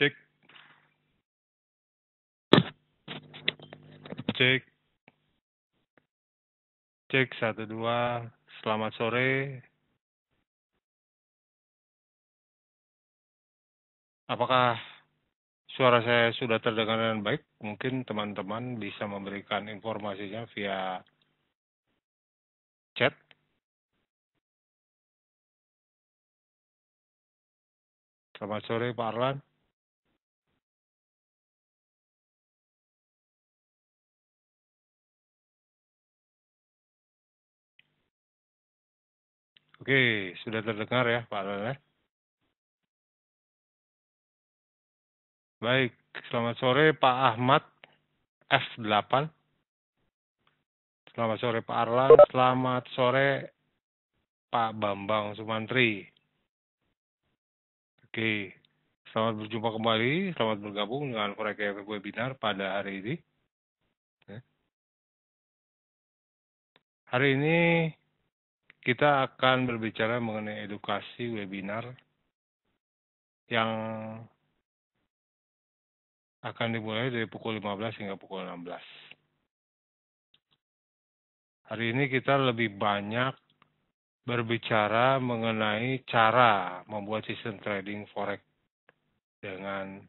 Cek, cek, cek 1 2. Selamat sore. Apakah suara saya sudah terdengar dengan baik? Mungkin teman-teman bisa memberikan informasinya via chat. Selamat sore Pak Arlan. Oke, sudah terdengar ya Pak Arlan ya? Baik, selamat sore Pak Ahmad F8. Selamat sore Pak Arlan. Selamat sore Pak Bambang Sumantri. Oke, selamat berjumpa kembali. Selamat bergabung dengan Korek Webinar pada hari ini. Hari ini kita akan berbicara mengenai edukasi webinar yang akan dimulai dari pukul 15 hingga pukul 16. Hari ini kita lebih banyak berbicara mengenai cara membuat sistem trading forex dengan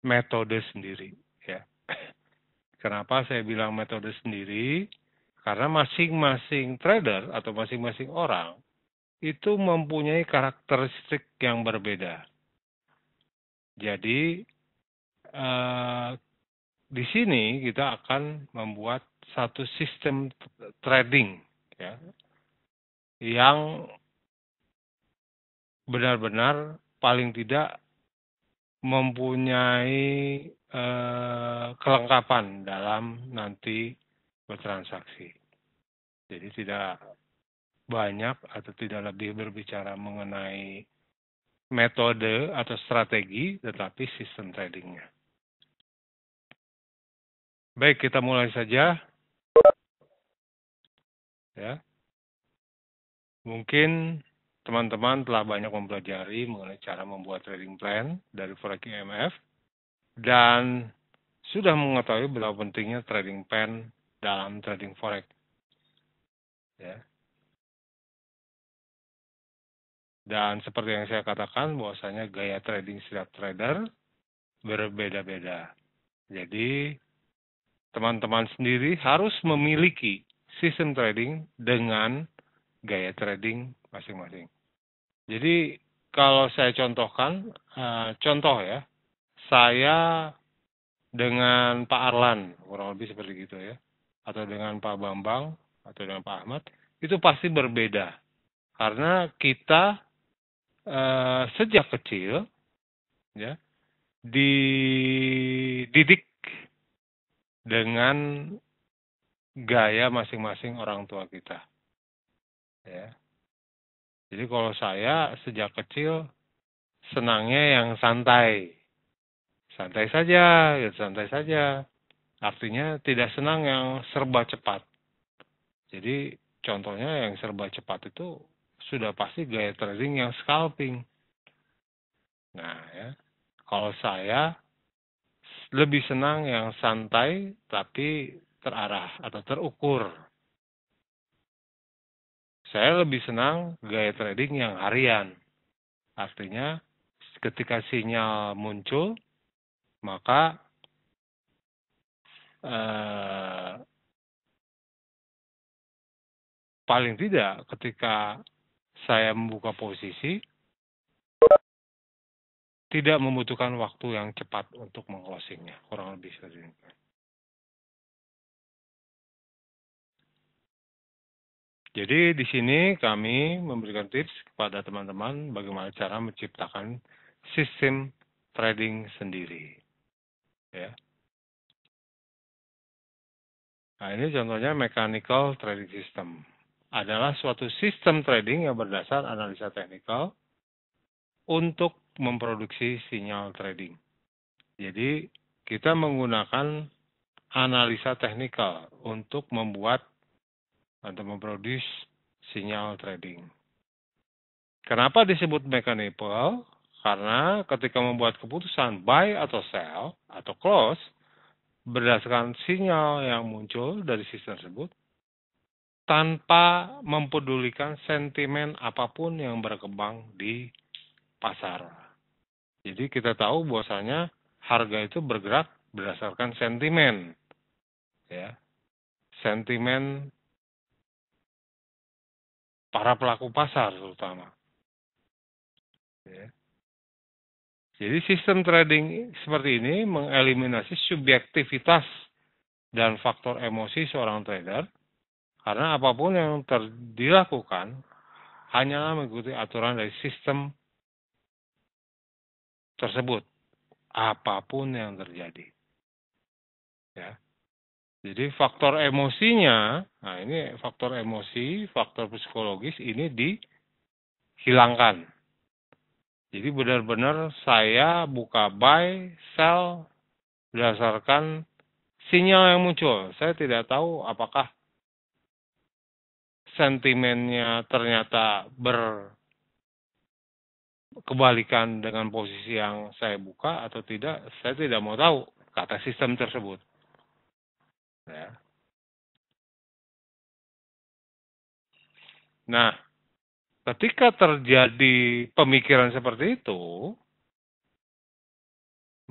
metode sendiri, ya. Kenapa saya bilang metode sendiri? Karena masing-masing trader atau masing-masing orang itu mempunyai karakteristik yang berbeda. Jadi di sini kita akan membuat satu sistem trading, ya, yang benar-benar paling tidak mempunyai kelengkapan dalam nanti bertransaksi. Jadi tidak banyak atau tidak lebih berbicara mengenai metode atau strategi, tetapi sistem tradingnya. Baik, kita mulai saja. Ya. Mungkin teman-teman telah banyak mempelajari mengenai cara membuat trading plan dari Forex IMF dan sudah mengetahui betapa pentingnya trading plan dalam trading forex. Ya. Dan seperti yang saya katakan, bahwasanya gaya trading setiap trader berbeda-beda. Jadi, teman-teman sendiri harus memiliki sistem trading dengan gaya trading masing-masing. Jadi, kalau saya contohkan, contoh ya, saya dengan Pak Arlan, kurang lebih seperti gitu ya, atau dengan Pak Bambang, atau dengan Pak Ahmad, itu pasti berbeda. Karena kita sejak kecil ya dididik dengan gaya masing-masing orang tua kita. Ya. Jadi kalau saya sejak kecil senangnya yang santai. Santai saja, ya santai saja. Artinya tidak senang yang serba cepat. Jadi contohnya yang serba cepat itu sudah pasti gaya trading yang scalping. Nah ya, kalau saya lebih senang yang santai tapi terarah atau terukur. Saya lebih senang gaya trading yang harian. Artinya ketika sinyal muncul, maka paling tidak ketika saya membuka posisi, tidak membutuhkan waktu yang cepat untuk meng-closingnya. Kurang lebih seperti itu. Jadi di sini kami memberikan tips kepada teman-teman bagaimana cara menciptakan sistem trading sendiri. Ya. Nah ini contohnya mechanical trading system. Adalah suatu sistem trading yang berdasar analisa teknikal untuk memproduksi sinyal trading. Jadi kita menggunakan analisa teknikal untuk membuat atau memproduksi sinyal trading. Kenapa disebut mechanical? Karena ketika membuat keputusan buy atau sell atau close berdasarkan sinyal yang muncul dari sistem tersebut tanpa mempedulikan sentimen apapun yang berkembang di pasar. Jadi kita tahu bahwasanya harga itu bergerak berdasarkan sentimen, ya, sentimen para pelaku pasar terutama. Ya. Jadi sistem trading seperti ini mengeliminasi subjektivitas dan faktor emosi seorang trader, karena apapun yang dilakukan hanyalah mengikuti aturan dari sistem tersebut, apapun yang terjadi. Ya. Jadi faktor emosinya, nah ini faktor emosi, faktor psikologis ini dihilangkan. Jadi benar-benar saya buka buy, sell berdasarkan sinyal yang muncul. Saya tidak tahu apakah sentimennya ternyata berkebalikan dengan posisi yang saya buka atau tidak. Saya tidak mau tahu, kata sistem tersebut. Ya. Nah, ketika terjadi pemikiran seperti itu,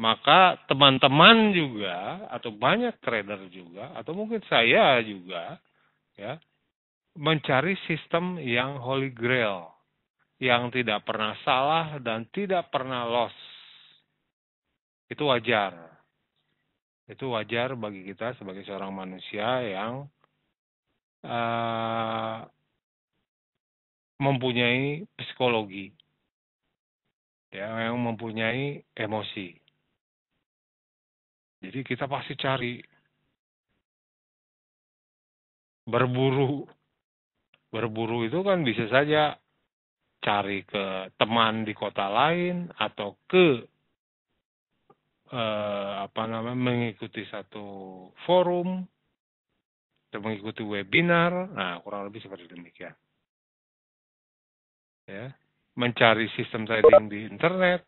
maka teman-teman juga atau banyak trader juga atau mungkin saya juga ya mencari sistem yang holy grail, yang tidak pernah salah dan tidak pernah loss. Itu wajar. Itu wajar bagi kita sebagai seorang manusia yang mempunyai psikologi, ya, yang mempunyai emosi. Jadi kita pasti cari berburu. Berburu itu kan bisa saja cari ke teman di kota lain atau ke mengikuti satu forum atau mengikuti webinar. Nah, kurang lebih seperti demikian. Ya, mencari sistem trading di internet.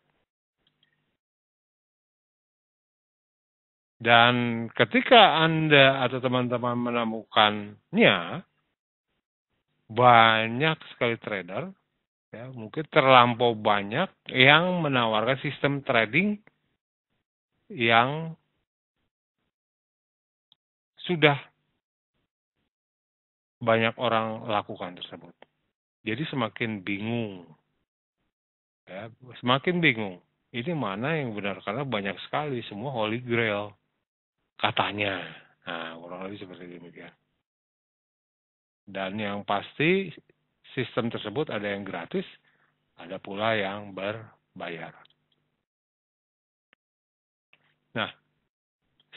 Dan ketika Anda atau teman-teman menemukannya, banyak sekali trader, ya, mungkin terlampau banyak yang menawarkan sistem trading yang sudah banyak orang lakukan tersebut. Jadi semakin bingung, ya, semakin bingung. Ini mana yang benar, karena banyak sekali semua holy grail katanya. Nah, kurang lebih seperti demikian. Dan yang pasti sistem tersebut ada yang gratis, ada pula yang berbayar. Nah,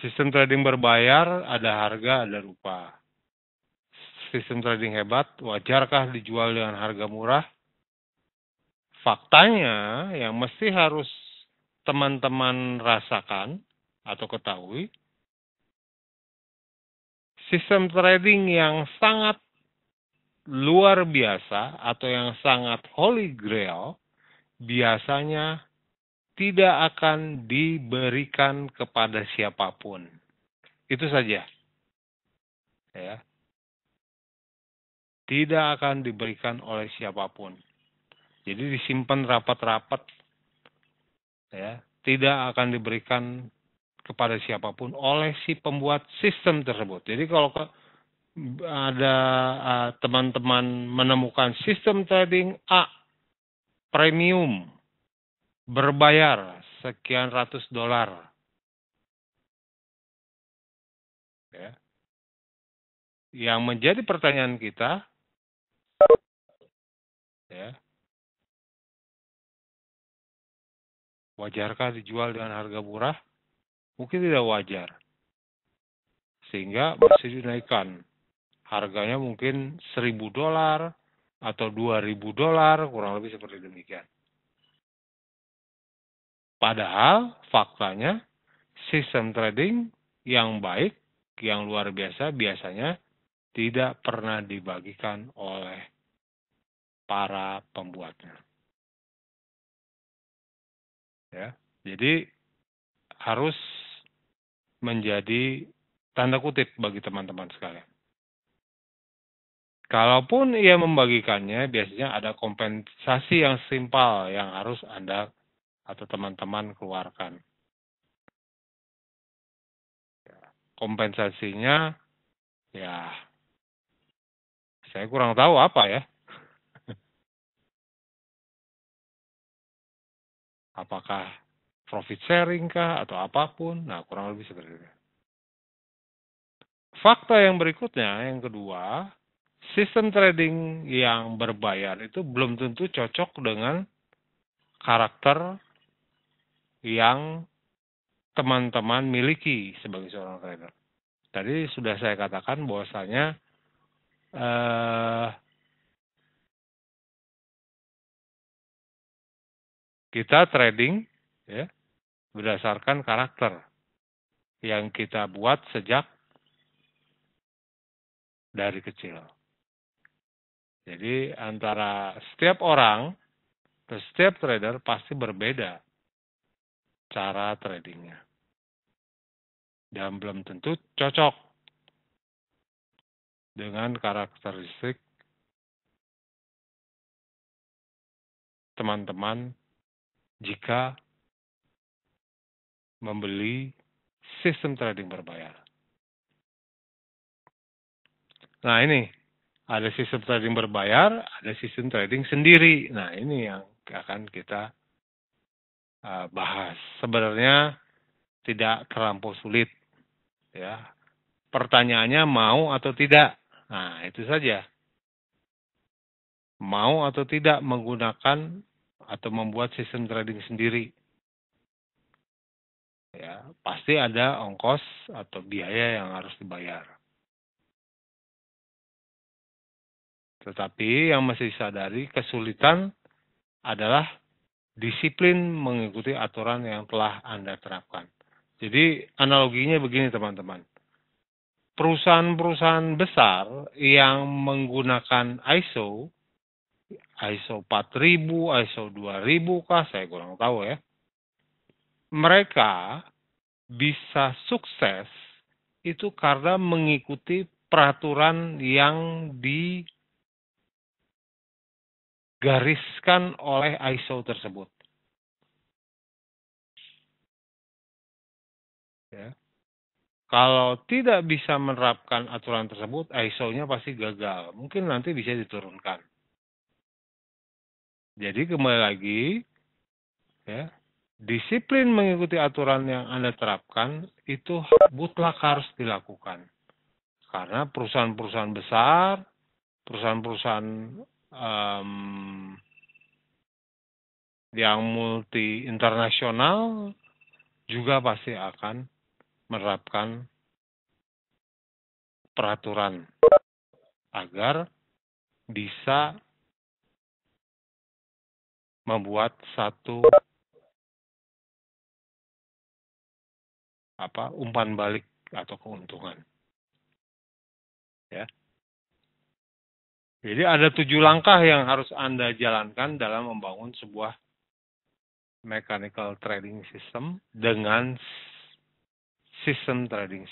sistem trading berbayar ada harga, ada rupa. Sistem trading hebat, wajarkah dijual dengan harga murah? Faktanya yang mesti harus teman-teman rasakan atau ketahui, sistem trading yang sangat luar biasa atau yang sangat holy grail biasanya tidak akan diberikan kepada siapapun. Itu saja. Ya. Tidak akan diberikan oleh siapapun. Jadi disimpan rapat-rapat, ya, tidak akan diberikan kepada siapapun oleh si pembuat sistem tersebut. Jadi kalau ada teman-teman menemukan sistem trading A premium berbayar sekian ratus dolar, ya, yang menjadi pertanyaan kita, ya, wajarkah dijual dengan harga murah? Mungkin tidak wajar. Sehingga masih dinaikkan. Harganya mungkin $1.000 atau $2.000, kurang lebih seperti demikian. Padahal faktanya sistem trading yang baik, yang luar biasa biasanya tidak pernah dibagikan oleh para pembuatnya. Ya. Jadi harus menjadi tanda kutip bagi teman-teman sekalian. Kalaupun ia membagikannya, biasanya ada kompensasi yang simpel yang harus Anda atau teman-teman keluarkan. Kompensasinya, ya, saya kurang tahu apa ya. Apakah profit sharing kah atau apapun? Nah, kurang lebih seperti itu. Fakta yang berikutnya, yang kedua, sistem trading yang berbayar itu belum tentu cocok dengan karakter yang teman-teman miliki sebagai seorang trader. Tadi sudah saya katakan bahwasanya kita trading ya, berdasarkan karakter yang kita buat sejak dari kecil. Jadi antara setiap orang atau setiap trader pasti berbeda cara tradingnya. Dan belum tentu cocok dengan karakteristik teman-teman jika membeli sistem trading berbayar. Nah ini, ada sistem trading berbayar, ada sistem trading sendiri. Nah ini yang akan kita bahas. Sebenarnya tidak terlampau sulit. Ya, pertanyaannya mau atau tidak. Nah itu saja. Mau atau tidak menggunakan atau membuat sistem trading sendiri. Ya, pasti ada ongkos atau biaya yang harus dibayar. Tetapi yang mesti disadari kesulitan adalah disiplin mengikuti aturan yang telah Anda terapkan. Jadi analoginya begini teman-teman. Perusahaan-perusahaan besar yang menggunakan ISO 4000, ISO 2000 kah, saya kurang tahu ya. Mereka bisa sukses itu karena mengikuti peraturan yang digariskan oleh ISO tersebut. Ya. Kalau tidak bisa menerapkan aturan tersebut, ISO-nya pasti gagal. Mungkin nanti bisa diturunkan. Jadi kembali lagi, ya, disiplin mengikuti aturan yang Anda terapkan itu mutlak harus dilakukan. Karena perusahaan-perusahaan besar, perusahaan-perusahaan yang multi internasional juga pasti akan menerapkan peraturan agar bisa membuat satu umpan balik atau keuntungan. Ya. Jadi ada 7 langkah yang harus Anda jalankan dalam membangun sebuah mechanical trading system dengan sistem trading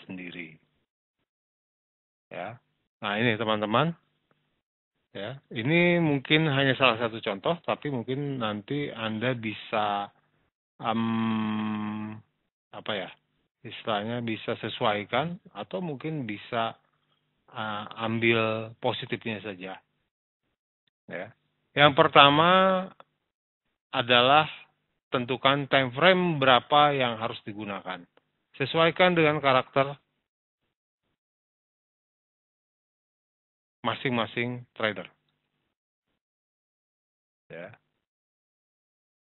sendiri. Ya. Nah, ini teman-teman. Ya, ini mungkin hanya salah satu contoh, tapi mungkin nanti Anda bisa istilahnya bisa sesuaikan atau mungkin bisa ambil positifnya saja. Ya. Yang pertama adalah tentukan time frame berapa yang harus digunakan. Sesuaikan dengan karakter masing-masing trader. Ya.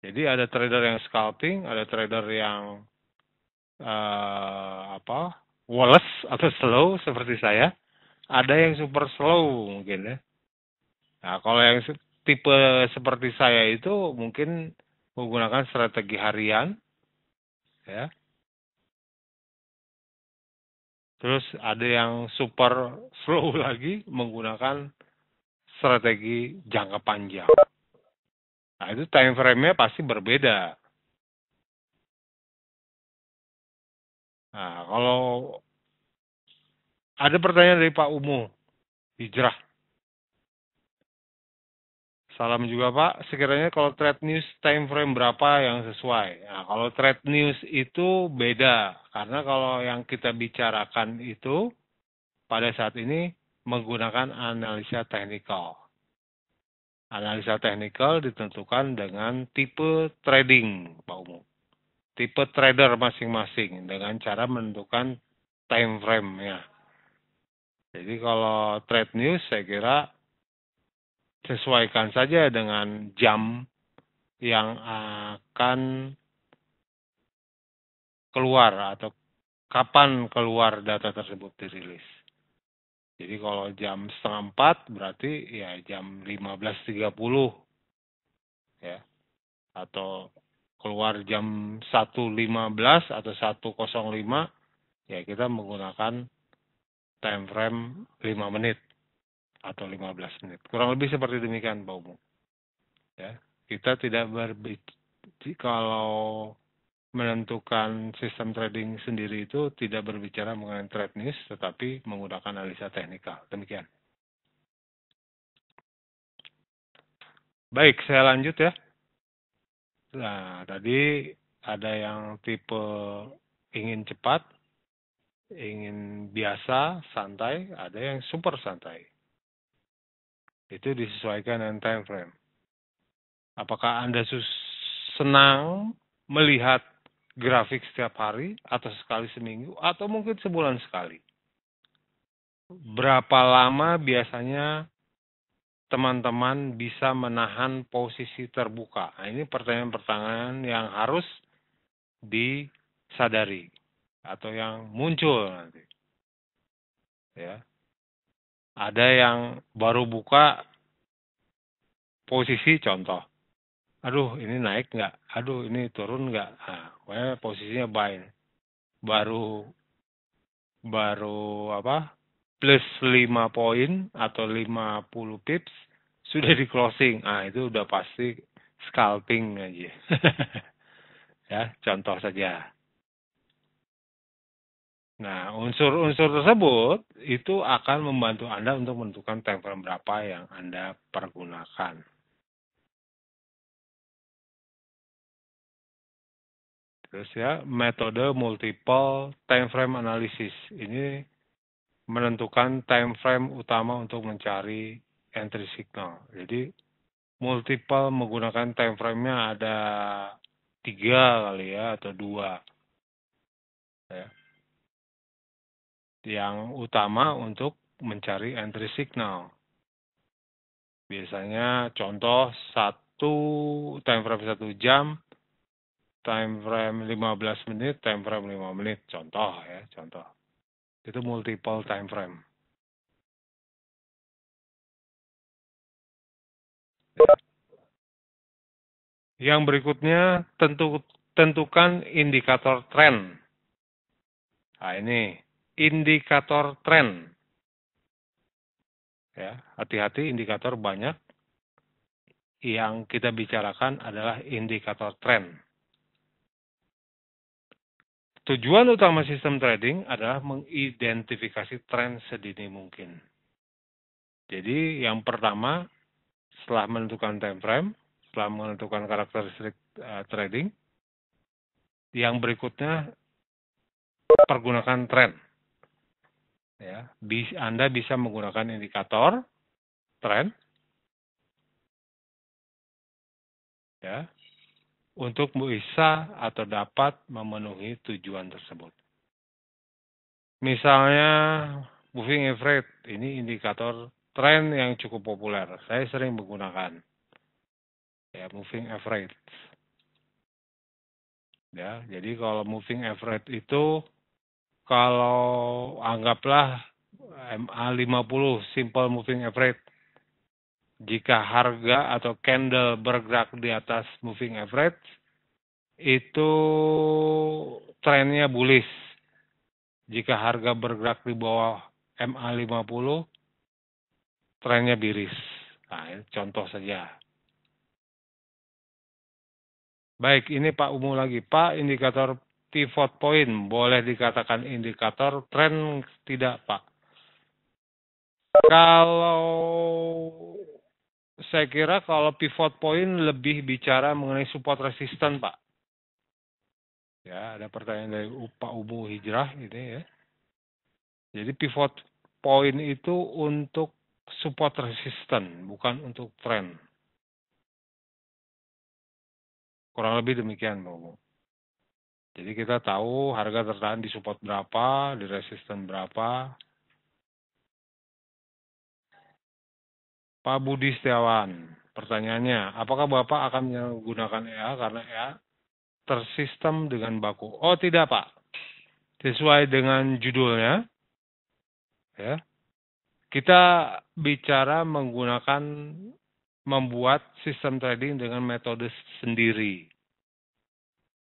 Jadi ada trader yang scalping, ada trader yang woles atau slow seperti saya. Ada yang super slow mungkin ya. Nah, kalau yang tipe seperti saya itu mungkin menggunakan strategi harian, ya. Terus ada yang super slow lagi menggunakan strategi jangka panjang. Nah, itu time frame-nya pasti berbeda. Nah, kalau ada pertanyaan dari Pak Umu, Hijrah. Salam juga Pak, sekiranya kalau trade news time frame berapa yang sesuai? Nah, kalau trade news itu beda, karena kalau yang kita bicarakan itu pada saat ini menggunakan analisa teknikal. Analisa teknikal ditentukan dengan tipe trading, Pak Umu. Tipe trader masing-masing dengan cara menentukan time frame-nya. Jadi kalau trade news saya kira sesuaikan saja dengan jam yang akan keluar atau kapan keluar data tersebut dirilis. Jadi kalau jam 3:30 berarti ya jam 15.30 ya. Atau keluar jam 1.15 atau 1:05 ya kita menggunakan time frame 5 menit atau 15 menit. Kurang lebih seperti demikian Pak Umum. Ya, kita tidak kalau menentukan sistem trading sendiri itu tidak berbicara mengenai trade news, tetapi menggunakan analisa teknikal. Demikian. Baik, saya lanjut ya. Nah, tadi ada yang tipe ingin cepat, ingin biasa, santai, ada yang super santai. Itu disesuaikan dengan time frame. Apakah Anda senang melihat grafik setiap hari atau sekali seminggu atau mungkin sebulan sekali? Berapa lama biasanya teman-teman bisa menahan posisi terbuka? Nah, ini pertanyaan-pertanyaan yang harus disadari atau yang muncul nanti. Ya. Ada yang baru buka posisi contoh. Aduh, ini naik nggak? Aduh, ini turun nggak? Nah, posisinya buy. Baru apa? Plus 5 poin atau 50 pips sudah di closing. Ah, itu udah pasti scalping aja. Ya, contoh saja. Nah, unsur-unsur tersebut itu akan membantu Anda untuk menentukan time frame berapa yang Anda pergunakan. Terus ya, metode multiple time frame analysis. Ini menentukan time frame utama untuk mencari entry signal. Jadi, multiple menggunakan time frame-nya ada 3 kali ya, atau 2. Ya. Yang utama untuk mencari entry signal. Biasanya contoh time frame 1 jam, time frame 15 menit, time frame 5 menit. Contoh ya, contoh. Itu multiple time frame. Yang berikutnya tentukan indikator tren. Nah ini indikator tren. Ya, hati-hati indikator banyak. Yang kita bicarakan adalah indikator tren. Tujuan utama sistem trading adalah mengidentifikasi tren sedini mungkin. Jadi yang pertama, setelah menentukan time frame, setelah menentukan karakteristik trading, yang berikutnya pergunakan tren. Ya, Anda bisa menggunakan indikator tren ya untuk bisa atau dapat memenuhi tujuan tersebut. Misalnya moving average, ini indikator tren yang cukup populer. Saya sering menggunakan ya moving average. Ya, jadi kalau moving average itu kalau anggaplah MA50 simple moving average, jika harga atau candle bergerak di atas moving average itu trennya bullish. Jika harga bergerak di bawah MA50 trennya bearish. Nah, ini contoh saja. Baik, ini Pak Umu lagi. Pak, indikator pivot point boleh dikatakan indikator tren tidak, Pak? Kalau saya kira kalau pivot point lebih bicara mengenai support resisten, Pak. Ya, ada pertanyaan dari Pak Umu Hijrah ini ya. Jadi pivot point itu untuk support resisten, bukan untuk tren. Kurang lebih demikian, Pak Umu. Jadi kita tahu harga tertahan di support berapa, di resisten berapa. Pak Budi Setiawan, pertanyaannya, apakah Bapak akan menggunakan EA karena EA tersistem dengan baku? Oh tidak, Pak. Sesuai dengan judulnya, ya, kita bicara menggunakan membuat sistem trading dengan metode sendiri.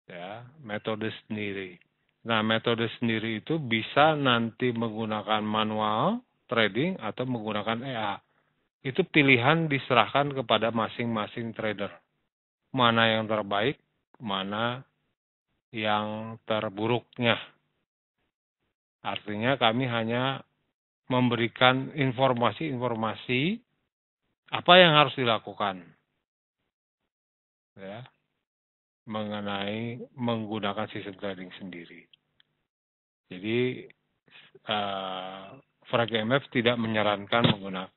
Ya, metode sendiri. Nah, metode sendiri itu bisa nanti menggunakan manual trading atau menggunakan EA. Itu pilihan diserahkan kepada masing-masing trader. Mana yang terbaik, mana yang terburuknya. Artinya kami hanya memberikan informasi-informasi apa yang harus dilakukan. Ya, mengenai menggunakan sistem trading sendiri. Jadi Frag MF tidak menyarankan menggunakan.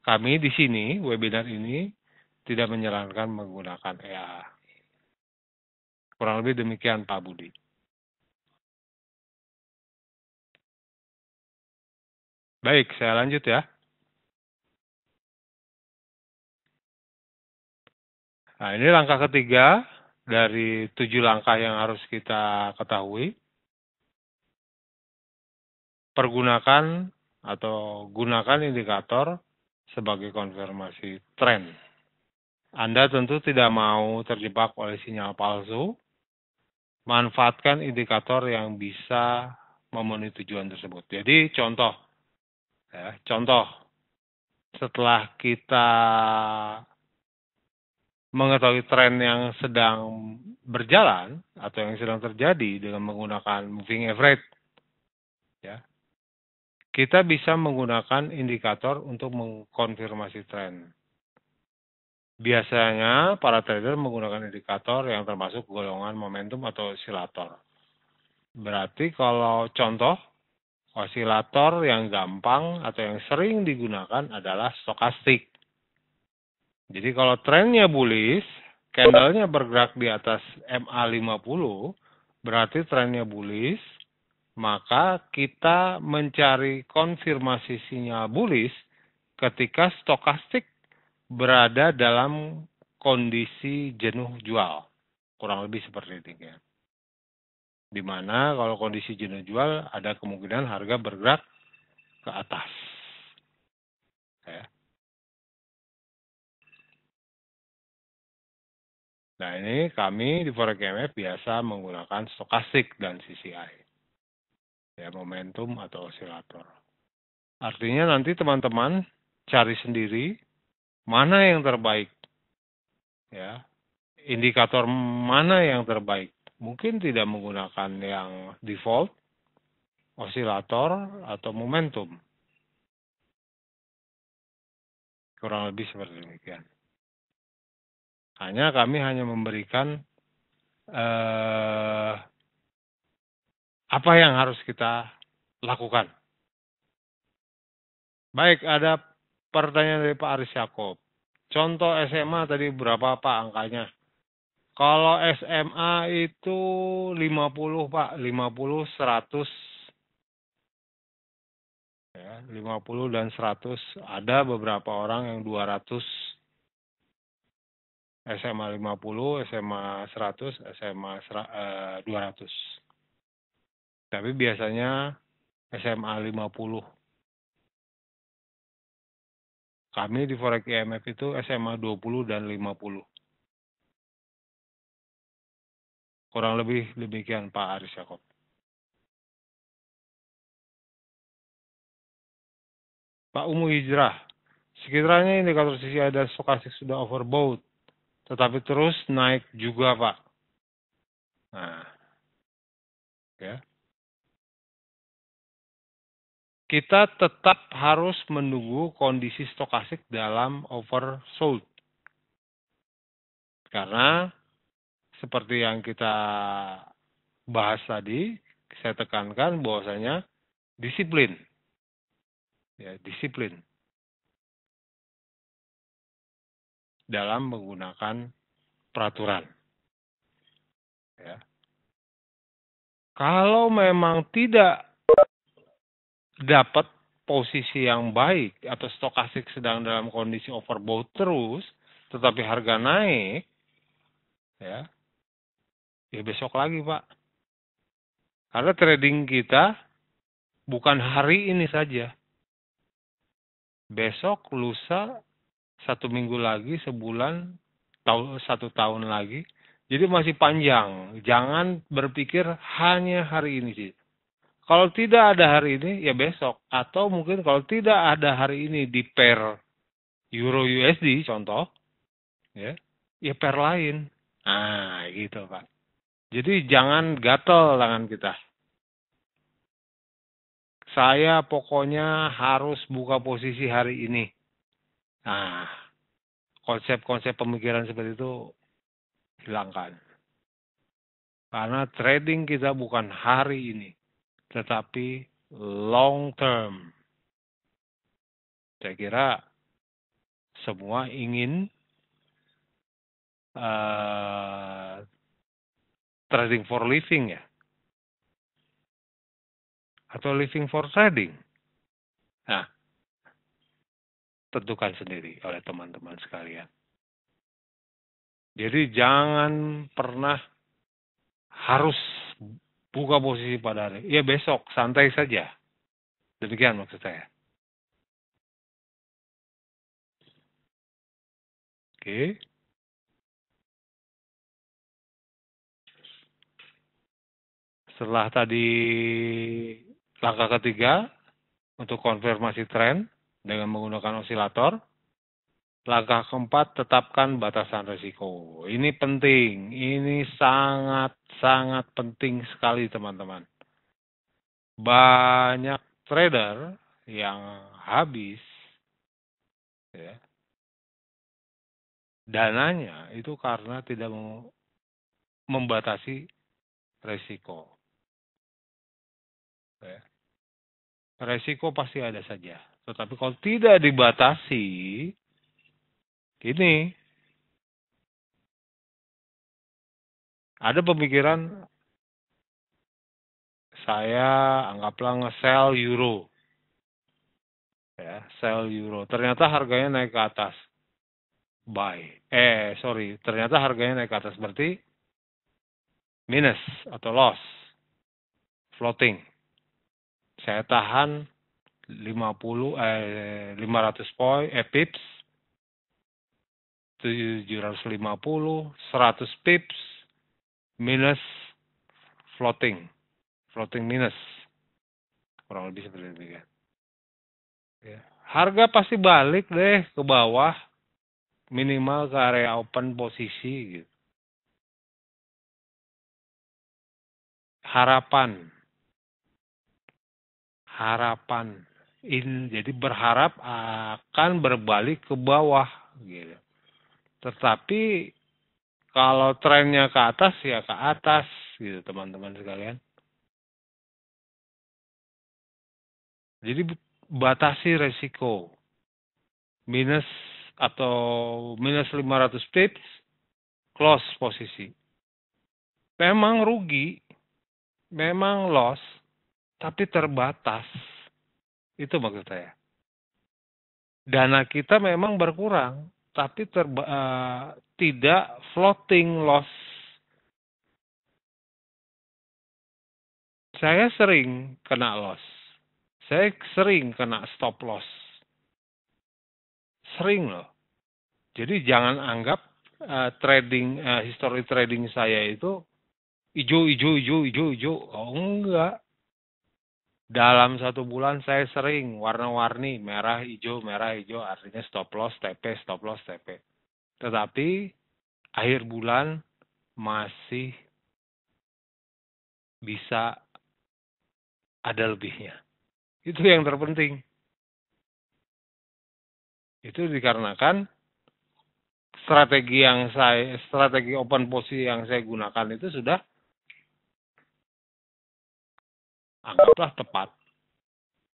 Kami di sini webinar ini tidak menyarankan menggunakan EA. Kurang lebih demikian Pak Budi. Baik, saya lanjut ya. Nah, ini langkah ketiga dari 7 langkah yang harus kita ketahui. Pergunakan atau gunakan indikator sebagai konfirmasi tren. Anda tentu tidak mau terjebak oleh sinyal palsu. Manfaatkan indikator yang bisa memenuhi tujuan tersebut. Jadi contoh, ya, setelah kita mengetahui tren yang sedang berjalan atau yang sedang terjadi dengan menggunakan moving average, ya, kita bisa menggunakan indikator untuk mengkonfirmasi tren. Biasanya para trader menggunakan indikator yang termasuk golongan momentum atau osilator. Berarti kalau contoh, osilator yang gampang atau yang sering digunakan adalah stokastik. Jadi kalau trennya bullish, candlenya bergerak di atas MA50, berarti trennya bullish, maka kita mencari konfirmasi sinyal bullish ketika stokastik berada dalam kondisi jenuh jual. Kurang lebih seperti itu. Di mana kalau kondisi jenuh jual ada kemungkinan harga bergerak ke atas. Ya. Nah ini kami di Forex MF biasa menggunakan stokastik dan CCI. Ya, momentum atau osilator. Artinya nanti teman-teman cari sendiri mana yang terbaik. Ya. Indikator mana yang terbaik. Mungkin tidak menggunakan yang default, osilator, atau momentum. Kurang lebih seperti demikian. Kami hanya memberikan apa yang harus kita lakukan. Baik, ada pertanyaan dari Pak Aris Yakob. Contoh SMA tadi berapa Pak angkanya? Kalau SMA itu 50 Pak, 50, 100. Ya, 50 dan 100. Ada beberapa orang yang 200. SMA 50, SMA 100, SMA 200. Tapi biasanya SMA 50. Kami di Forex IMF itu SMA 20 dan 50. Kurang lebih demikian Pak Aris Yakob. Pak Umu Hijrah, sekiranya indikator CCI dan stokastik sudah overbought, tetapi terus naik juga Pak. Nah, Ya. Kita tetap harus menunggu kondisi stokastik dalam oversold. Karena seperti yang kita bahas tadi, saya tekankan bahwasanya disiplin. Ya, disiplin dalam menggunakan peraturan. Ya. Kalau memang tidak dapat posisi yang baik atau stokastik sedang dalam kondisi overbought terus, tetapi harga naik, ya besok lagi Pak. Karena trading kita bukan hari ini saja. Besok, lusa, 1 minggu lagi, sebulan, 1 tahun lagi. Jadi masih panjang. Jangan berpikir hanya hari ini sih. Kalau tidak ada hari ini, ya besok. Atau mungkin kalau tidak ada hari ini di pair Euro USD, contoh, ya pair lain. Nah, gitu Pak. Jadi jangan gatel tangan kita. Saya pokoknya harus buka posisi hari ini. Nah, konsep-konsep pemikiran seperti itu hilangkan. Karena trading kita bukan hari ini, tetapi long term. Saya kira semua ingin trading for living ya. Atau living for trading. Nah, tentukan sendiri oleh teman-teman sekalian. Jadi jangan pernah harus buka posisi pada hari. Ya besok, santai saja. Demikian maksud saya. Oke. Setelah tadi langkah ketiga untuk konfirmasi tren dengan menggunakan osilator, langkah keempat tetapkan batasan risiko. Ini penting, ini sangat-sangat penting sekali teman-teman. Banyak trader yang habis ya, dananya itu karena tidak membatasi risiko. Ya. Resiko pasti ada saja. Tetapi kalau tidak dibatasi, ini ada pemikiran saya anggaplah nge-sell euro. Ya, sell euro. Ternyata harganya naik ke atas. Buy. Ternyata harganya naik ke atas. Berarti minus atau loss. Floating. Saya tahan 500 pips, 750, 100 pips, minus floating minus, kurang lebih seperti itu kan. Ya. Harga pasti balik deh ke bawah, minimal ke area open posisi gitu. Harapan jadi berharap akan berbalik ke bawah gitu. Tetapi kalau trennya ke atas ya ke atas gitu teman-teman sekalian. Jadi batasi resiko. Minus 500 pips, close posisi. Memang rugi, memang loss, tapi terbatas. Itu maksud saya. Dana kita memang berkurang, tapi tidak floating loss. Saya sering kena loss. Saya sering kena stop loss. Sering loh. Jadi jangan anggap history trading saya itu hijau. Oh enggak. Dalam 1 bulan saya sering warna-warni merah, hijau, artinya stop loss, TP, stop loss, TP. Tetapi akhir bulan masih bisa ada lebihnya. Itu yang terpenting. Itu dikarenakan strategi open posisi yang saya gunakan itu sudah anggaplah tepat.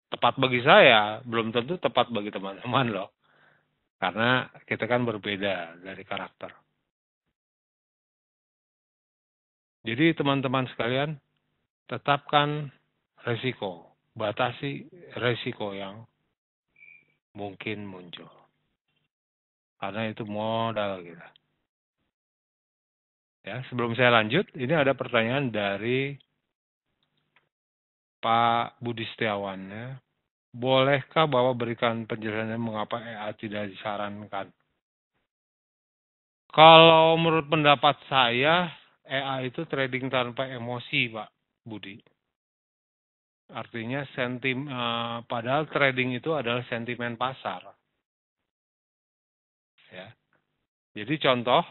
Tepat bagi saya, belum tentu tepat bagi teman-teman loh. Karena kita kan berbeda dari karakter. Jadi teman-teman sekalian, tetapkan resiko. Batasi resiko yang mungkin muncul. Karena itu modal kita. Ya, sebelum saya lanjut, ini ada pertanyaan dari Pak Budi Setiawan. Ya. Bolehkah Bapak berikan penjelasannya mengapa EA tidak disarankan? Kalau menurut pendapat saya, EA itu trading tanpa emosi, Pak Budi. Artinya padahal trading itu adalah sentimen pasar. Ya. Jadi contoh,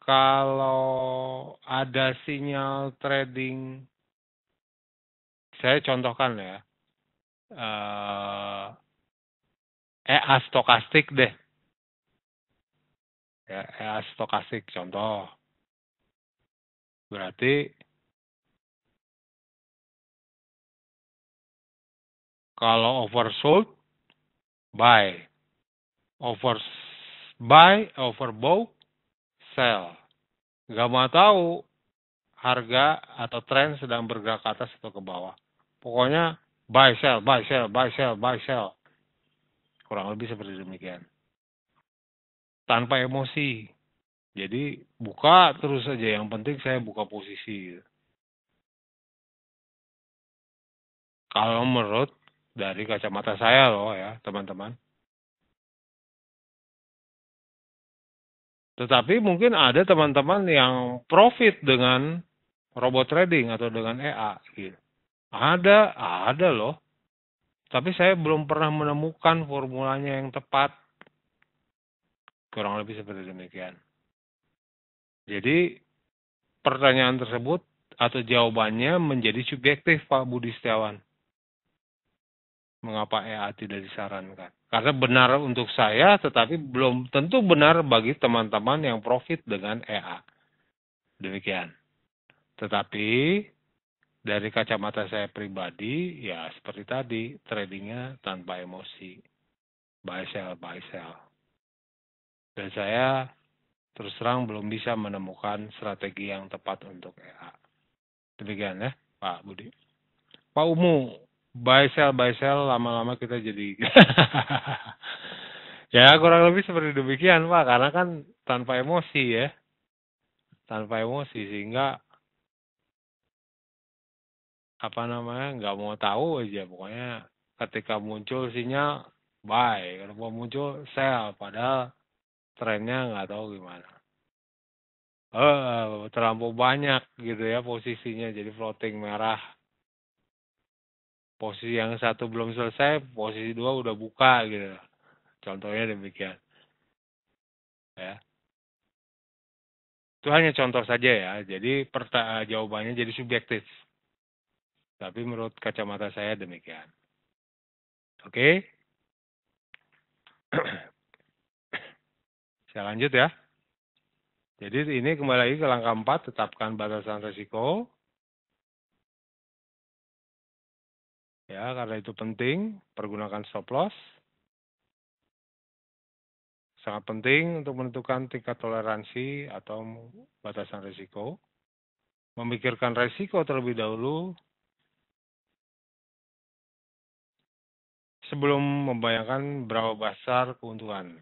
kalau ada sinyal trading, saya contohkan ya, EA stokastik deh. Ya, EA stokastik contoh. Berarti kalau oversold, buy. Overbought, sell. Gak mau tahu harga atau tren sedang bergerak ke atas atau ke bawah. Pokoknya buy, sell, buy, sell, buy, sell, buy, sell. Kurang lebih seperti demikian. Tanpa emosi. Jadi buka terus saja. Yang penting saya buka posisi. Kalau menurut dari kacamata saya loh ya teman-teman. Tetapi mungkin ada teman-teman yang profit dengan robot trading atau dengan EA. Gitu. Ada loh. Tapi saya belum pernah menemukan formulanya yang tepat. Kurang lebih seperti demikian. Jadi pertanyaan tersebut atau jawabannya menjadi subjektif Pak Budi Setiawan. Mengapa EA tidak disarankan? Karena benar untuk saya, tetapi belum tentu benar bagi teman-teman yang profit dengan EA. Demikian. Tetapi dari kacamata saya pribadi, ya seperti tadi, tradingnya tanpa emosi. Buy sell, buy sell. Dan saya terus terang belum bisa menemukan strategi yang tepat untuk EA. Demikian ya, Pak Budi. Pak Umu, buy sell, lama-lama kita jadi... Ya, kurang lebih seperti demikian, Pak. Karena kan tanpa emosi ya. Tanpa emosi, sehingga nggak mau tahu aja. Pokoknya ketika muncul sinyal, buy. Kalau mau muncul, sell. Padahal trennya nggak tahu gimana. Terlampau banyak gitu ya posisinya. Jadi floating merah. Posisi yang satu belum selesai, posisi dua udah buka gitu. Contohnya demikian. Ya. Itu hanya contoh saja ya. Jadi jawabannya jadi subjektif. Tapi menurut kacamata saya demikian. Oke. Saya lanjut ya. Jadi ini kembali lagi ke langkah 4, tetapkan batasan risiko. Ya, karena itu penting, pergunakan stop loss. Sangat penting untuk menentukan tingkat toleransi atau batasan risiko. Memikirkan risiko terlebih dahulu sebelum membayangkan berapa besar keuntungan.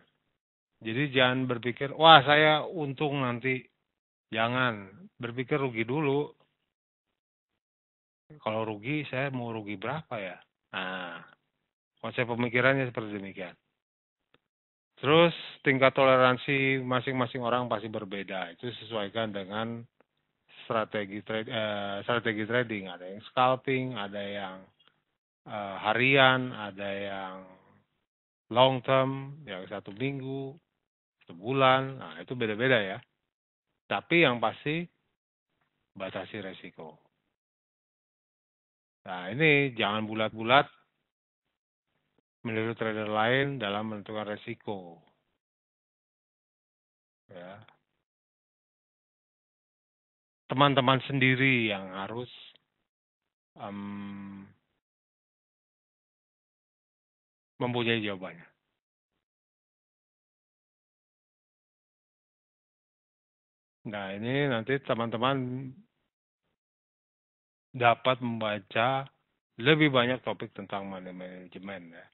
Jadi jangan berpikir, wah saya untung nanti. Jangan, berpikir rugi dulu. Kalau rugi, saya mau rugi berapa ya? Nah, konsep pemikirannya seperti demikian. Terus tingkat toleransi masing-masing orang pasti berbeda. Itu sesuaikan dengan strategi trading. Ada yang scalping, ada yang harian, ada yang long term, yang 1 minggu, sebulan. Nah, itu beda-beda ya. Tapi yang pasti batasi resiko. Nah, ini jangan bulat-bulat meniru trader lain dalam menentukan resiko. Ya. Teman-teman sendiri yang harus mempunyai jawabannya. Nah, ini nanti teman-teman dapat membaca lebih banyak topik tentang money management ya.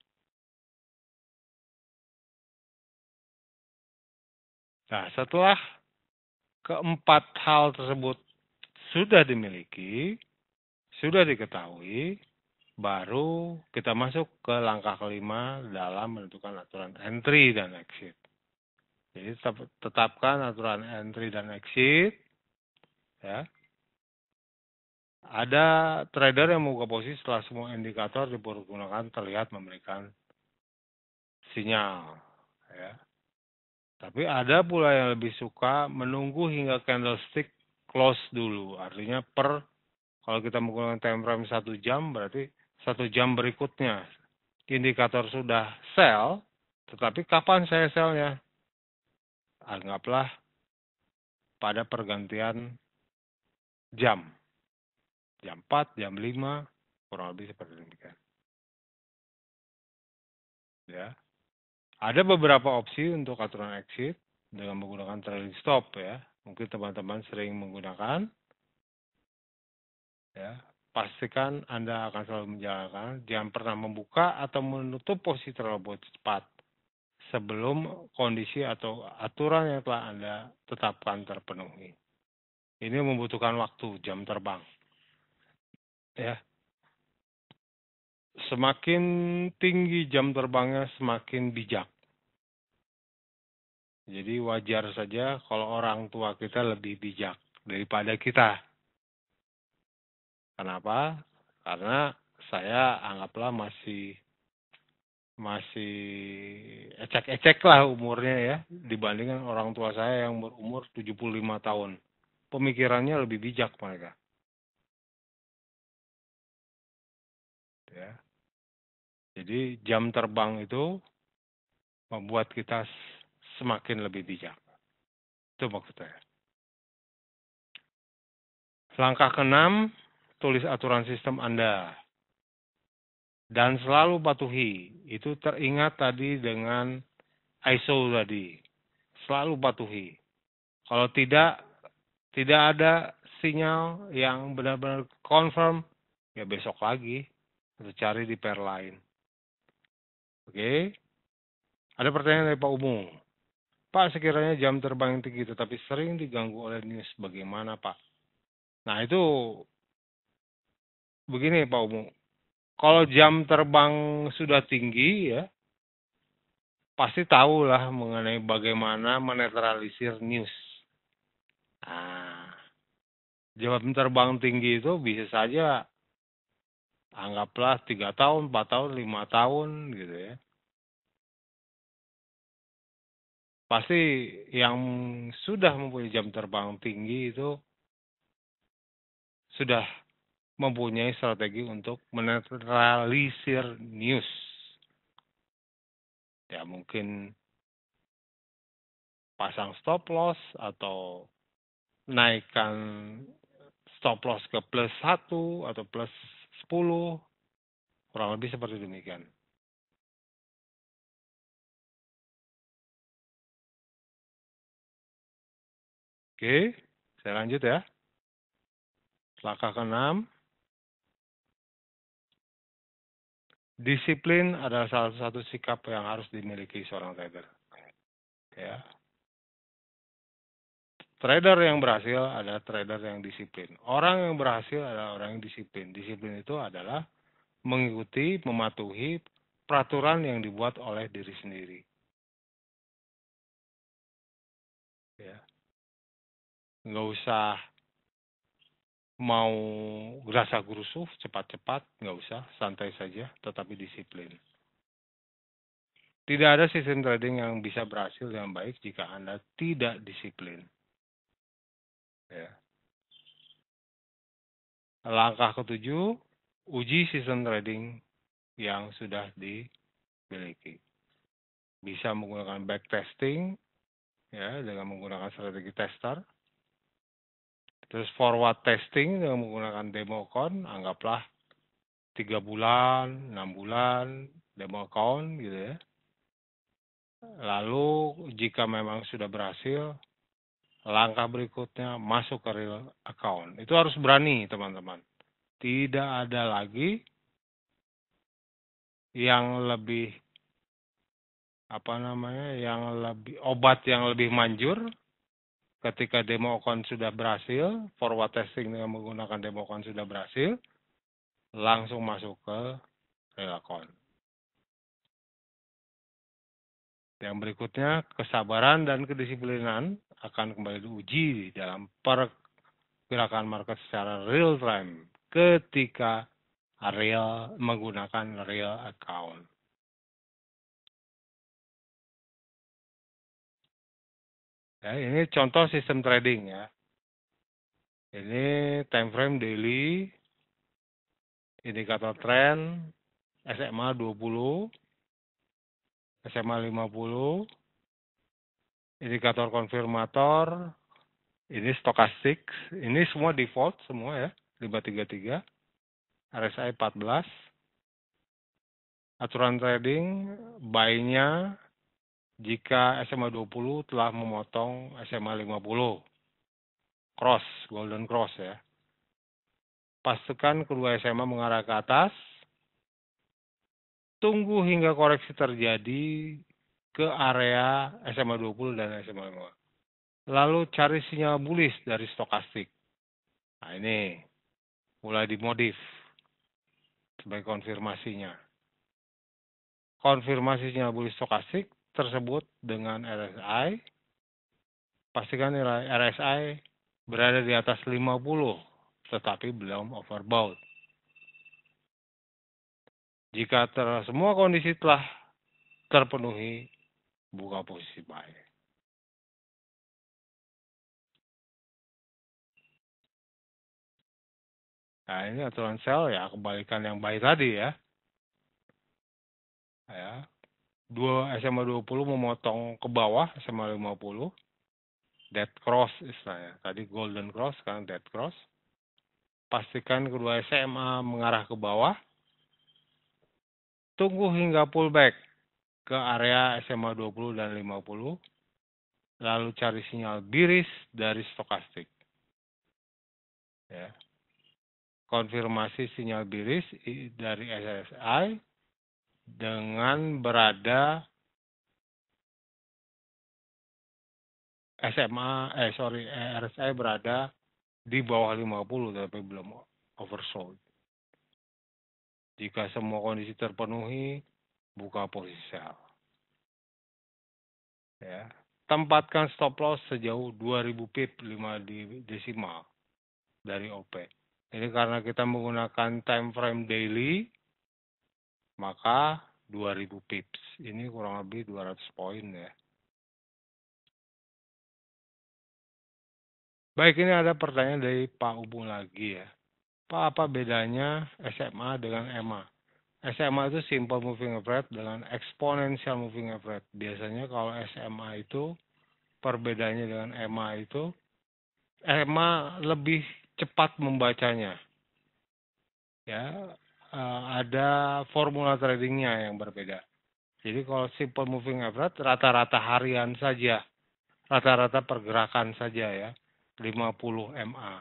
Nah, setelah keempat hal tersebut sudah dimiliki, sudah diketahui, baru kita masuk ke langkah kelima dalam menentukan aturan entry dan exit. Jadi tetapkan aturan entry dan exit. Ya. Ada trader yang membuka posisi setelah semua indikator dipergunakan terlihat memberikan sinyal. Ya. Tapi ada pula yang lebih suka menunggu hingga candlestick close dulu. Artinya kalau kita menggunakan time frame 1 jam, berarti 1 jam berikutnya indikator sudah sell, tetapi kapan saya sell-nya? Anggaplah pada pergantian jam. Jam 4, jam 5, kurang lebih seperti demikian. Ya. Ada beberapa opsi untuk aturan exit dengan menggunakan trailing stop ya. Mungkin teman-teman sering menggunakan. Ya. Pastikan Anda akan selalu menjalankan, jangan pernah membuka atau menutup posisi terlalu cepat sebelum kondisi atau aturan yang telah Anda tetapkan terpenuhi. Ini membutuhkan waktu, jam terbang. Ya. Semakin tinggi jam terbangnya, semakin bijak. Jadi wajar saja kalau orang tua kita lebih bijak daripada kita. Kenapa? Karena saya anggaplah masih ecek-ecek lah umurnya ya, dibandingkan orang tua saya yang berumur 75 tahun. Pemikirannya lebih bijak mereka. Ya. Jadi jam terbang itu membuat kita semakin lebih bijak. Itu maksud saya. Langkah ke-6, tulis aturan sistem Anda. Dan selalu patuhi. Itu teringat tadi dengan ISO tadi. Selalu patuhi. Kalau tidak ada sinyal yang benar-benar confirm, ya besok lagi. Atau cari di pair lain. Oke. Ada pertanyaan dari Pak Umu. Pak, sekiranya jam terbang yang tinggi tetapi sering diganggu oleh news, bagaimana Pak? Nah itu begini Pak Umu. Kalau jam terbang sudah tinggi ya, pasti tahulah mengenai bagaimana menetralisir news. Nah, jam terbang tinggi itu bisa saja anggaplah 3 tahun, 4 tahun, 5 tahun gitu ya. Pasti yang sudah mempunyai jam terbang tinggi itu sudah mempunyai strategi untuk menetralisir news. Ya mungkin pasang stop loss atau naikkan stop loss ke plus 1 atau plus 10. Kurang lebih seperti demikian. Oke, saya lanjut ya. Langkah ke-6. Disiplin adalah salah satu sikap yang harus dimiliki seorang trader. Ya. Trader yang berhasil adalah trader yang disiplin. Orang yang berhasil adalah orang yang disiplin. Disiplin itu adalah mengikuti, mematuhi peraturan yang dibuat oleh diri sendiri. Ya. Nggak usah mau gerasa gerusuh cepat-cepat, nggak usah, santai saja, tetapi disiplin. Tidak ada sistem trading yang bisa berhasil dengan baik jika Anda tidak disiplin. Ya. Langkah ke-7, uji sistem trading yang sudah dimiliki. Bisa menggunakan backtesting, ya, dengan menggunakan strategi tester. Terus forward testing dengan menggunakan demo account, anggaplah 3 bulan, 6 bulan, demo account gitu ya. Lalu jika memang sudah berhasil, langkah berikutnya masuk ke real account. Itu harus berani teman-teman. Tidak ada lagi yang lebih obat yang lebih manjur ketika demo account sudah berhasil, forward testing dengan menggunakan demo account sudah berhasil, langsung masuk ke real account. Yang berikutnya, kesabaran dan kedisiplinan akan kembali diuji dalam pergerakan market secara real time ketika menggunakan real account. Ya, ini contoh sistem trading ya. Ini time frame daily, indikator trend, SMA 20, SMA 50, indikator konfirmator, ini stokastik, ini semua default semua ya, 533, RSI 14, aturan trading, buy-nya jika SMA 20 telah memotong SMA 50, cross, golden cross ya. Pastikan kedua SMA mengarah ke atas, tunggu hingga koreksi terjadi ke area SMA 20 dan SMA 50. Lalu cari sinyal bullish dari stokastik. Nah ini mulai dimodif sebagai konfirmasinya. Konfirmasi sinyal bullish stokastik tersebut dengan RSI. Pastikan nilai RSI berada di atas 50, tetapi belum overbought. Jika semua kondisi telah terpenuhi, buka posisi buy. Nah, ini aturan sell ya, kebalikan yang buy tadi ya. Ya. SMA 20 memotong ke bawah, SMA 50. Dead cross istilahnya. Tadi golden cross, sekarang dead cross. Pastikan kedua SMA mengarah ke bawah. Tunggu hingga pullback ke area SMA 20 dan 50. Lalu cari sinyal bearish dari stokastik. Ya. Konfirmasi sinyal bearish dari RSI dengan berada RSI berada di bawah 50 tapi belum oversold. Jika semua kondisi terpenuhi, buka posisi sell. Ya. Tempatkan stop loss sejauh 2000 pip 5 desimal dari OP. Ini karena kita menggunakan time frame daily, maka 2000 pips. Ini kurang lebih 200 poin ya. Baik, ini ada pertanyaan dari Pak Ubu lagi ya. Pak, apa bedanya SMA dengan EMA? SMA itu simple moving average dengan exponential moving average. Biasanya kalau SMA itu perbedaannya dengan EMA itu, EMA lebih cepat membacanya. Ya, ada formula tradingnya yang berbeda. Jadi kalau simple moving average rata-rata harian saja, rata-rata pergerakan saja ya, 50 MA.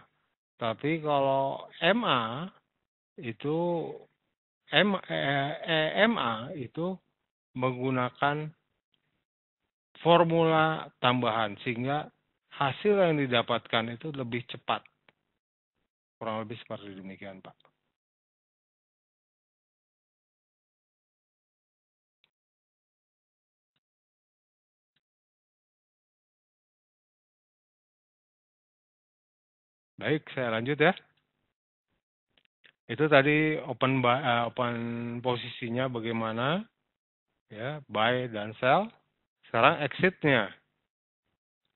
Tapi kalau MA itu MA itu menggunakan formula tambahan sehingga hasil yang didapatkan itu lebih cepat. Kurang lebih seperti demikian, Pak. Baik, saya lanjut ya. Itu tadi open posisinya bagaimana, ya, buy dan sell. Sekarang exitnya.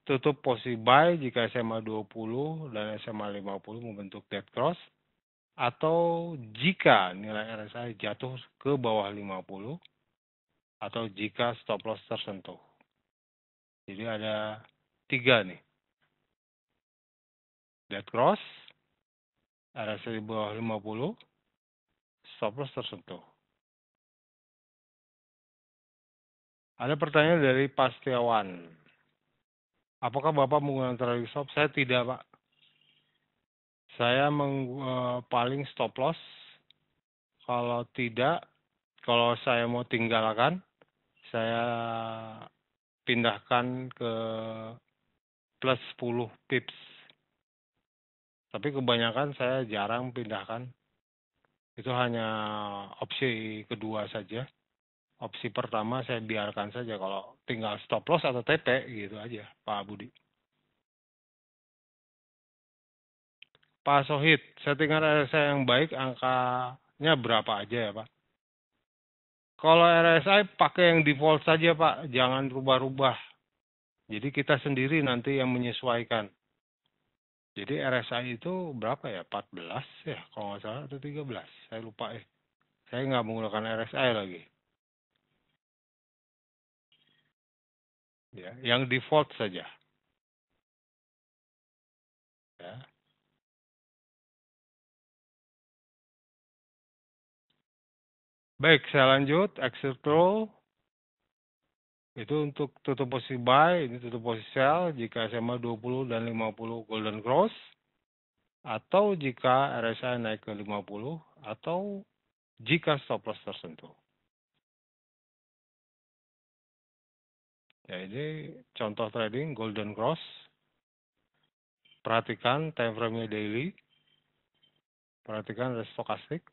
Tutup posisi buy jika SMA 20 dan SMA 50 membentuk dead cross. atau jika nilai RSI jatuh ke bawah 50 atau jika stop loss tersentuh. Jadi ada 3 nih. Dead cross, RSI di bawah 50, stop loss tersentuh. Ada pertanyaan dari Pak Setiawan. Apakah Bapak menggunakan trailing stop? Saya tidak, Pak. Saya paling stop loss. Kalau tidak, kalau saya mau tinggalkan, saya pindahkan ke plus 10 pips. Tapi kebanyakan saya jarang pindahkan. Itu hanya opsi kedua saja. Opsi pertama saya biarkan saja kalau tinggal stop loss atau TP gitu aja, Pak Budi. Pak Sohid, settingan RSI yang baik angkanya berapa aja ya Pak? Kalau RSI pakai yang default saja Pak, jangan rubah-rubah. Jadi kita sendiri nanti yang menyesuaikan. Jadi RSI itu berapa ya? 14 ya kalau nggak salah atau 13. Saya lupa ya. Saya nggak menggunakan RSI lagi. Ya, yang default saja. Ya. Baik, saya lanjut. Exit roll. Itu untuk tutup posisi buy, ini tutup posisi sell jika SMA 20 dan 50 golden cross. Atau jika RSI naik ke 50 atau jika stop loss tersentuh. Ya, ini contoh trading golden cross. Perhatikan time frame-nya daily. Perhatikan stokastik.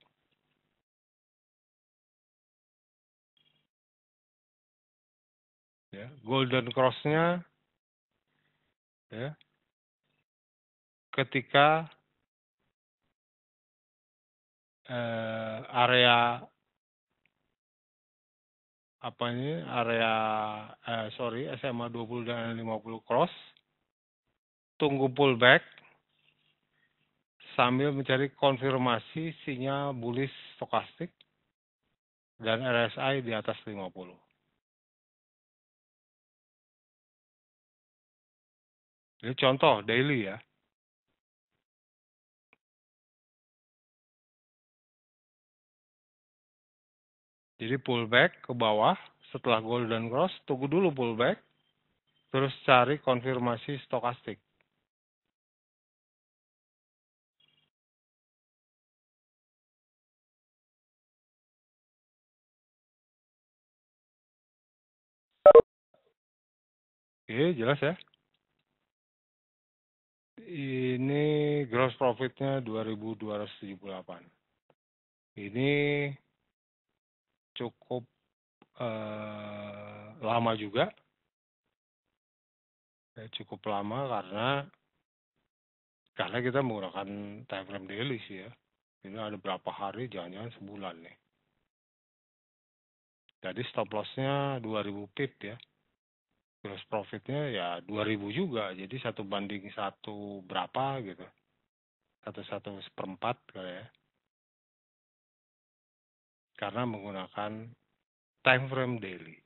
Ya, golden cross-nya ya, ketika area SMA 20 dan 50 cross, tunggu pullback sambil mencari konfirmasi sinyal bullish stokastik dan RSI di atas 50. Ini contoh daily ya. Jadi pullback ke bawah setelah golden cross, tunggu dulu pullback, terus cari konfirmasi stokastik. Oke, jelas ya. Ini gross profitnya 2.278. Ini cukup lama juga. Cukup lama karena kita menggunakan time frame daily sih ya. Ini ada berapa hari, jangan-jangan sebulan nih. Jadi stop loss-nya 2000 pip ya. Gross profit-nya ya 2000 juga. Jadi 1:1 berapa gitu. 1/1/4 kali ya. Karena menggunakan time frame daily.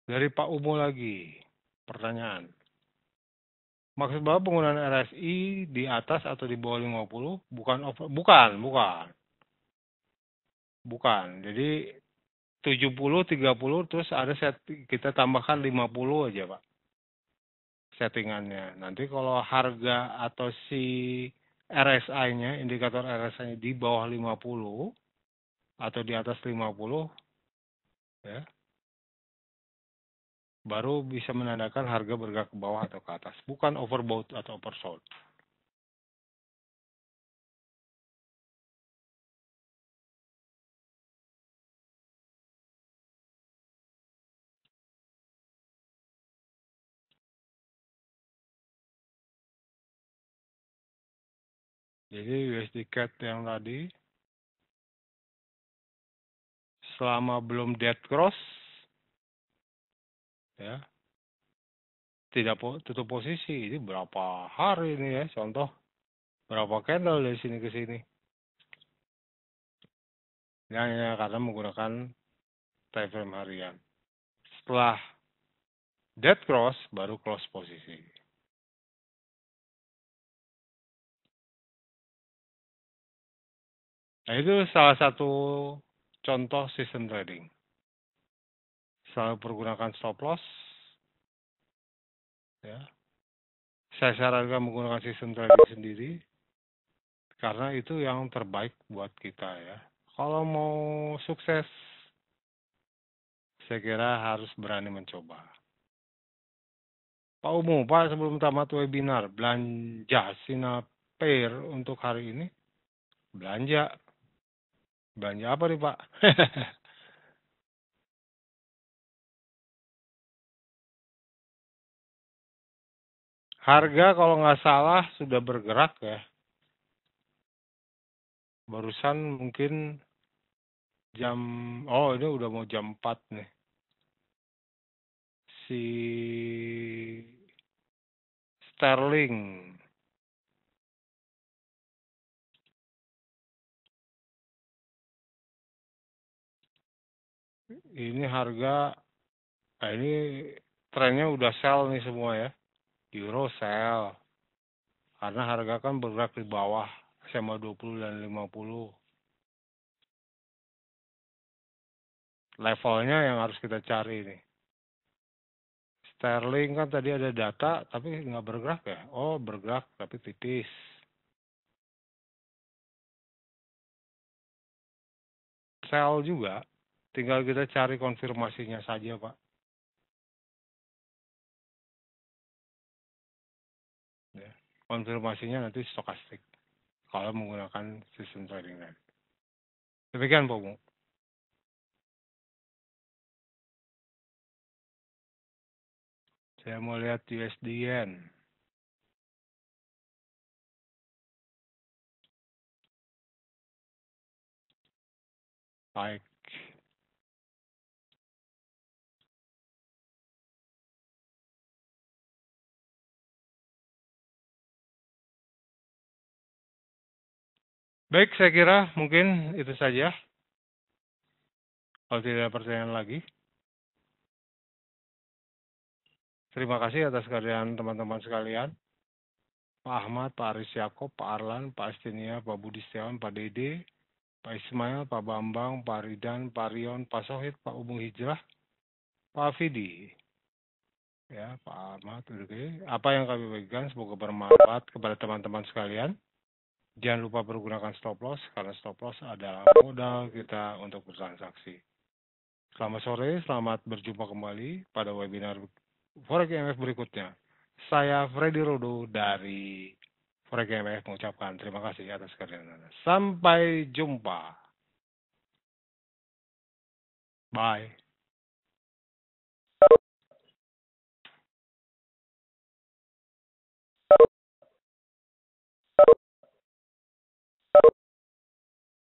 Dari Pak Umo lagi, pertanyaan. Maksud Bapak penggunaan RSI di atas atau di bawah 50 bukan. Jadi 70 30 terus ada kita tambahkan 50 aja, Pak. Settingannya. Nanti kalau harga atau si RSI-nya, indikator RSI-nya di bawah 50 atau di atas 50 ya, baru bisa menandakan harga bergerak ke bawah atau ke atas, bukan overbought atau oversold. Jadi USD CAD yang tadi selama belum dead cross ya, tidak tutup posisi. Ini berapa hari ini ya, contoh berapa candle dari sini ke sini. Ya, karena menggunakan time frame harian. Setelah dead cross, baru close posisi. Nah, itu salah satu contoh sistem trading. Selalu pergunakan stop loss. Ya. Saya sarankan menggunakan sistem trading sendiri. Karena itu yang terbaik buat kita ya. Kalau mau sukses, saya kira harus berani mencoba. Pak Umu, Pak, sebelum tamat webinar, belanja Sinapair untuk hari ini? Belanja. Belanja apa nih, Pak? Harga kalau nggak salah sudah bergerak ya. Barusan mungkin jam, ini udah mau jam 4 nih. Si Sterling. Ini harga, ini trennya udah sell nih semua ya. Euro sell. Karena harga kan bergerak di bawah SMA 20 dan 50. Levelnya yang harus kita cari nih. Sterling kan tadi ada data tapi nggak bergerak ya. Oh, bergerak tapi tipis. Sell juga. Tinggal kita cari konfirmasinya saja, Pak. Ya. Konfirmasinya nanti stokastik. Kalau menggunakan sistem trading lain. Demikian, Pak Mu. Saya mau lihat USD Yen. Baik. Baik, saya kira mungkin itu saja. Kalau tidak ada pertanyaan lagi. Terima kasih atas kehadiran teman-teman sekalian. Pak Ahmad, Pak Aris Yakob, Pak Arlan, Pak Astinia, Pak Budi Setiawan, Pak Dede, Pak Ismail, Pak Bambang, Pak Ridan, Pak Rion, Pak Sohid, Pak Umum Hijrah, Pak Fidi. Ya, Pak Ahmad, oke. Apa yang kami bagikan semoga bermanfaat kepada teman-teman sekalian. Jangan lupa pergunakan stop loss, karena stop loss adalah modal kita untuk bertransaksi. Selamat sore, selamat berjumpa kembali pada webinar Forex IMF berikutnya. Saya Freddy Rodo dari Forex IMF mengucapkan terima kasih atas kehadiran Anda. Sampai jumpa. Bye.